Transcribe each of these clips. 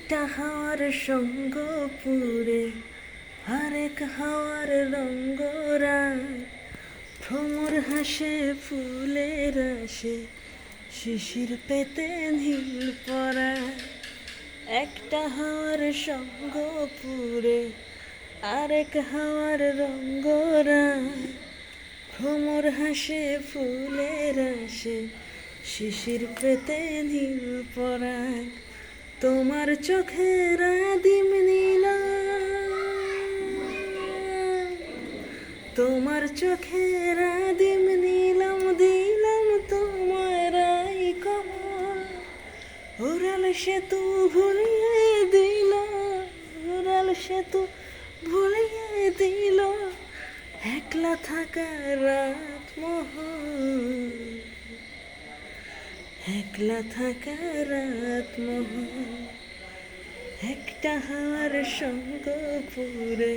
একটা হাওয়ার সঙ্গ পুরে আরেক হাওয়ার রঙ্গরায়, ভ্রমর হাসে ফুলের আসে, শিশির পেতে নীল পরায়। একটা হাওয়ার সঙ্গ পুরে আরেক হাওয়ার রঙ্গরায়, ভ্রমর হাসে ফুলের আসে, শিশির পেতে নীল পরায়। তোমার চোখের আদিম নীলাম, তোমার চোখের আদিম নীলাম দিলাম তোমার আই কমল। উড়াল সেতু ভুলিয়ে দিল, উড়াল সেতু ভুলিয়ে দিল, একলা থাকা রাত মোহন, একলা থাকা রাত মোহন। একটা হাওয়ার সঙ্গ পুরে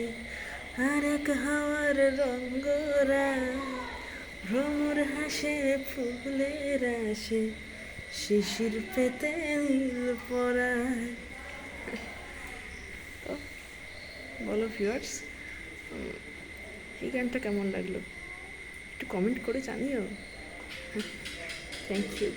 আরেক হাওয়ার রঙ্গরায়, ভ্রমর হাসে ফুলের আসে, শিশির পেতে নীল পরায়। তো বলো ভিউয়ার্স, এই গানটা কেমন লাগলো একটু কমেন্ট করে জানিও। Thank you.